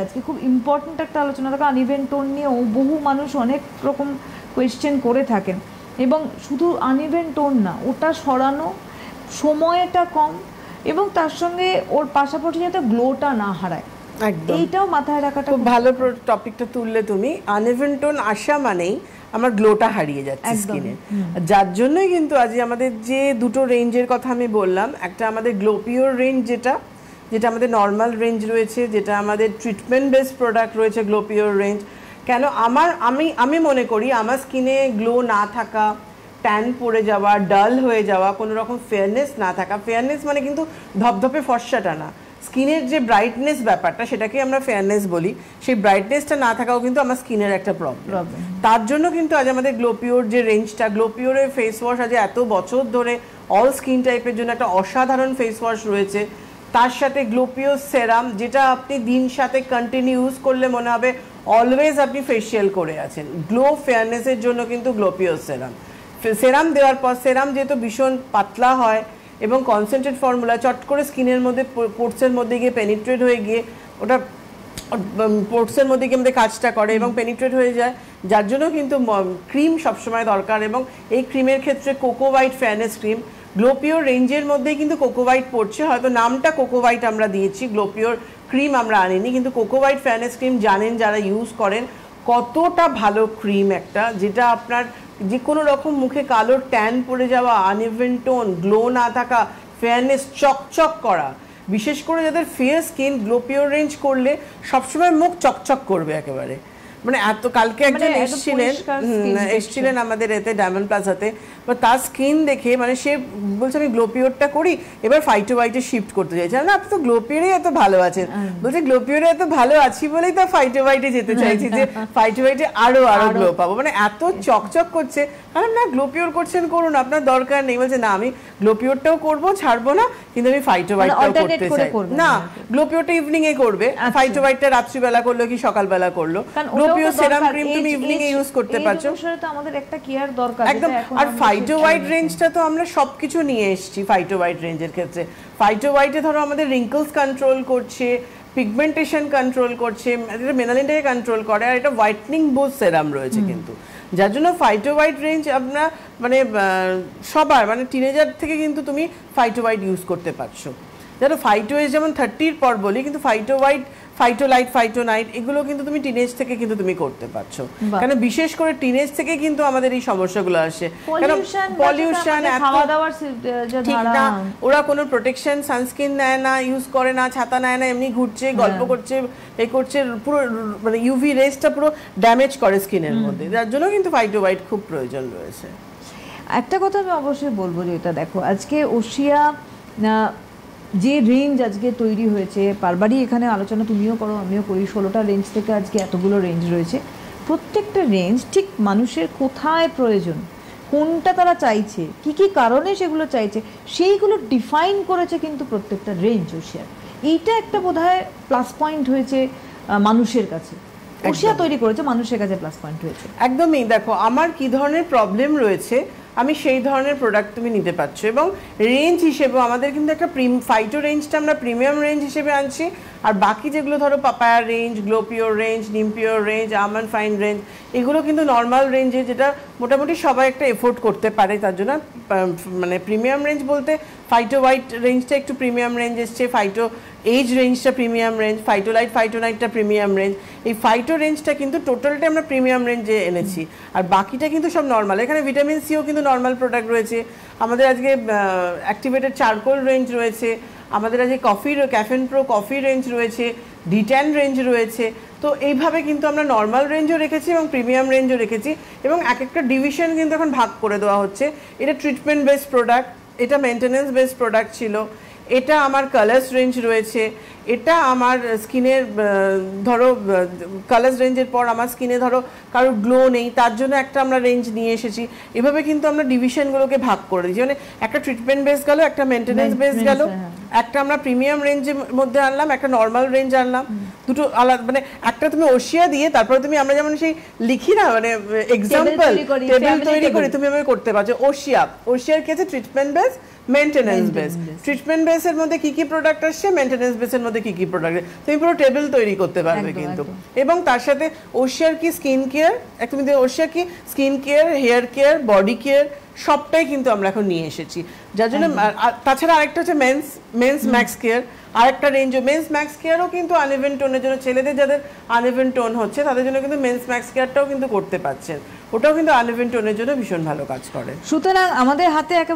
আজকে খুব ইম্পর্টেন্ট একটা আলোচনা, দেখো আনইভেন টোন নিয়েও বহু মানুষ অনেক রকম কোয়েশ্চেন করে থাকেন, এবং শুধু আনইভেন টোন না, ওটা সরানো, সময়টা কম, এবং তার সঙ্গে ওর পাশাপাশি যাতে গ্লোটা না হারায়, এইটাও মাথায় রাখাটা খুব ভালো টপিকটা তুললে তুমি। আনইভেন টোন আসা মানেই আমার গ্লোটা হারিয়ে যাচ্ছে স্কিনে, যার জন্যই কিন্তু আজ আমাদের যে দুটো রেঞ্জের কথা আমি বললাম, একটা আমাদের গ্লো পিওর রেঞ্জ যেটা আমাদের নর্মাল রেঞ্জ রয়েছে, যেটা আমাদের ট্রিটমেন্ট বেস প্রোডাক্ট রয়েছে গ্লো পিওর রেঞ্জ। কেন আমি মনে করি আমার স্কিনে গ্লো না থাকা, ট্যান পড়ে যাওয়া, ডাল হয়ে যাওয়া, কোনো রকম ফেয়ারনেস না থাকা, ফেয়ারনেস মানে কিন্তু ধপধপে ফর্সাটা না, স্কিনের যে ব্রাইটনেস ব্যাপারটা সেটাকে আমরা ফেয়ারনেস বলি, সেই ব্রাইটনেসটা না থাকাও কিন্তু আমার স্কিনের একটা প্রবলেম। তার জন্য কিন্তু আজ আমাদের গ্লো পিওর যে রেঞ্জটা, গ্লো পিওরের ফেস ওয়াশ আজ এত বছর ধরে অল স্কিন টাইপের জন্য একটা অসাধারণ ফেস ওয়াশ রয়েছে। তার সাথে গ্লো পিওর সেরাম, যেটা আপনি দিন সাথে কন্টিনিউ ইউজ করলে মনে হবে অলওয়েজ আপনি ফেসিয়াল করে আছেন। গ্লো ফেয়ারনেসের জন্য কিন্তু গ্লো পিওর সেরাম দেওয়ার পর, সেরাম যেহেতু ভীষণ পাতলা হয় এবং কনসেন্ট্রেট ফর্মুলা, চট করে স্কিনের মধ্যে পোর্টসের মধ্যে গিয়ে পেনিট্রেট হয়ে গিয়ে ওটা পোর্টসের মধ্যে গিয়ে আমাদের কাজটা করে এবং পেনিট্রেট হয়ে যায়, যার জন্য কিন্তু ক্রিম সবসময় দরকার। এবং এই ক্রিমের ক্ষেত্রে cocoa white fairness cream, glow pure রেঞ্জের মধ্যেই কিন্তু কোকো হোয়াইট পড়ছে, হয়তো নামটা কোকো হোয়াইট আমরা দিয়েছি, গ্লো পিওর ক্রিম আমরা আনিনি, কিন্তু কোকো হোয়াইট ফেয়ারনেস ক্রিম জানেন যারা ইউজ করেন কতটা ভালো ক্রিম একটা, যেটা আপনার যে কোনো রকম মুখে কালো ট্যান পড়ে যাওয়া, আনইভেন টোন, গ্লো না থাকা, ফেয়ারনেস, চকচক করা, বিশেষ করে যাদের fair skin, glow pure range করলে সবসময় মুখ চকচক করবে একেবারে। মানে এত, কালকে একজন এসছিলেন আমাদের এতে ডায়মন্ড প্লাজাতে, বা তার স্কিন দেখে মানে সে বলছে আমি গ্লো পিওরটা করি, এবার ফাইটো হোয়াইটে শিফট করতে চাইছে। না, আপনি তো গ্লো পিওরে এত ভালো আছেন, বলছে গ্লো পিওরে এত ভালো আছি বলেই তো ফাইটো হোয়াইটে যেতে চাইছি, যে ফাইটো হোয়াইটে আরো গ্লো পাবো, মানে এত চকচক করছে। কারণ না, গ্লো পিওর করছেন করুন, আপনার দরকার নেই। বলছে না, আমি গ্লো পিওরটাও করবো, ছাড়বো না, কিন্তু আমি ফাইটো হোয়াইটটাও করতে চাই না। গ্লো পিওরটা ইভিনিং এ করবে, ফাইটো হোয়াইটটা রাত্রিবেলা করলো কি সকালবেলা করলো। গ্লো পিওর সেরাম ক্রিম তুমি ইভিনিং এ ইউজ করতে পারছো, তো আমাদের একটা কেয়ার দরকার একদম। আর ফাইটো হোয়াইট রেঞ্জটা তো আমরা সবকিছু নিয়ে এসেছি ফাইটো হোয়াইট রেঞ্জের ক্ষেত্রে। ফাইটো হোয়াইটে ধরো আমাদের রিঙ্কলস কন্ট্রোল করছে, পিগমেন্টেশন কন্ট্রোল করছে, এটা মেলানিনটাকে কন্ট্রোল করে, আর এটা হোয়াইটনিং বুস্ট সেরাম রয়েছে কিন্তু, যার জন্য ফাইটো হোয়াইট রেঞ্জ আপনার মানে সবার, মানে টিনেজার থেকে কিন্তু তুমি ফাইটো হোয়াইট ইউজ করতে পারছো। জানো ফাইটো এজ যেমন 30-র পর বলি, কিন্তু phyto white, phyto light, phyto night এগুলো কিন্তু তুমি টিনেজ থেকে কিন্তু তুমি করতে পারছো। কারণ বিশেষ করে টিনেজ থেকে কিন্তু আমাদের এই সমস্যাগুলো আসে, কারণ পলিউশন, ঠিক না, ওরা কোনো প্রোটেকশন সানস্ক্রিন নেয় না, ইউজ করে না, ছাতা নেয় না, এমনি ঘুরছে, গল্প করছে, এ করছে, পুরো মানে ইউভি রেসটা পুরো ড্যামেজ করে স্কিনের মধ্যে, যার জন্য কিন্তু ফাইটো হোয়াইট খুব প্রয়োজন রয়েছে। একটা কথা আমি অবশ্যই বলবো, যে এটা দেখো আজকে ওশিয়া যে রেঞ্জ আজকে তৈরি হয়েছে, বারবারই এখানে আলোচনা তুমিও করো আমিও করি, 16টা রেঞ্জ থেকে আজকে এতগুলো রেঞ্জ রয়েছে। প্রত্যেকটা রেঞ্জ ঠিক মানুষের কোথায় প্রয়োজন, কোনটা তারা চাইছে, কি কি কারণে সেগুলো চাইছে, সেইগুলো ডিফাইন করেছে কিন্তু প্রত্যেকটা রেঞ্জ ওশিয়ার। এইটা একটা বোধহয় প্লাস পয়েন্ট হয়েছে মানুষের কাছে, ওশিয়া তৈরি করেছে, মানুষের কাছে প্লাস পয়েন্ট হয়েছে। একদমই, দেখো আমার কি ধরনের প্রবলেম রয়েছে আমি সেই ধরনের প্রোডাক্ট তুমি নিতে পারছো। এবং রেঞ্জ হিসেবে আমাদের কিন্তু একটা ফাইটো রেঞ্জটা আমরা প্রিমিয়াম রেঞ্জ হিসেবে আনছি, আর বাকি যেগুলো ধরো papaya range, glow pure range, neem pure range, almond fine range, এগুলো কিন্তু নর্মাল রেঞ্জে, যেটা মোটামুটি সবাই একটা এফোর্ড করতে পারে। তার জন্য মানে প্রিমিয়াম রেঞ্জ বলতে ফাইটো হোয়াইট রেঞ্জটা একটু প্রিমিয়াম রেঞ্জ এসছে, ফাইটো এজ রেঞ্জটা premium range, phyto light, phyto নাইটটা প্রিমিয়াম রেঞ্জ। এই ফাইটো রেঞ্জটা কিন্তু টোটালটা আমরা প্রিমিয়াম রেঞ্জে এনেছি, আর বাকিটা কিন্তু সব নর্মাল। এখানে ভিটামিন সিও কিন্তু নর্মাল প্রোডাক্ট রয়েছে, আমাদের আজকে অ্যাক্টিভেটেড চারকোল রেঞ্জ রয়েছে, আমাদের আজকে ক্যাফেন প্রো কফি রেঞ্জ রয়েছে, ডিট্যান রেঞ্জ রয়েছে। তো এইভাবে কিন্তু আমরা নর্মাল রেঞ্জও রেখেছি এবং প্রিমিয়াম রেঞ্জও রেখেছি, এবং এক একটা ডিভিশন কিন্তু এখন ভাগ করে দেওয়া হচ্ছে। এটা ট্রিটমেন্ট বেসড প্রোডাক্ট, এটা মেনটেন্যান্স বেসড প্রোডাক্ট ছিল, এটা আমার কালার্স রেঞ্জ রয়েছে, এটা আমার স্কিনের ধরো কালার্স রেঞ্জের পর আমার স্কিনে ধরো কারো গ্লো নেই, তার জন্য একটা আমরা রেঞ্জ নিয়ে এসেছি। এভাবে কিন্তু আমরা ডিভিশনগুলোকে ভাগ করে দিয়েছি, মানে একটা ট্রিটমেন্ট বেস গেল, একটা মেনটেন্যান্স বেস গেল, একটা আমরা প্রিমিয়াম রেঞ্জের মধ্যে আনলাম, একটা নর্মাল রেঞ্জ আনলাম, দুটো আলাদা, মানে একটা তুমি ওশিয়া দিয়ে তারপরে তুমি, আমরা যেমন সেই লিখি না, মানে এক্সাম্পল টেবিল তৈরি করি, তুমি এভাবে করতে পারছো। ওশিয়ার কি আছে? Treatment base, maintenance base. Treatment বেসের মধ্যে কি কি প্রোডাক্ট আসছে, মেইনটেনেন্স বেসের মধ্যে কি কি প্রোডাক্ট, তুমি পুরো টেবিল তৈরি করতে পারবে কিন্তু। এবং তার সাথে ওশিয়ার কি স্কিন কেয়ার, তুমি ওশিয়ার কি skin care, hair care, body care সবটাই কিন্তু আমরা এখন নিয়ে এসেছি। যার জন্য তাছাড়া আরেকটা হচ্ছে মেন্স ম্যাক্স কেয়ার, আরেকটা রেঞ্জ মেন্স ম্যাক্স কেয়ারও কিন্তু আনইভেন টোনের জন্য, ছেলেদের যাদের আনইভেন টোন হচ্ছে তাদের জন্য কিন্তু মেন্স ম্যাক্স কেয়ারটাও কিন্তু করতে পারছেন, ওটাও কিন্তু আনইভেন টোনের জন্য ভীষণ ভালো কাজ করে। সুতরাং আমাদের হাতে একেবারে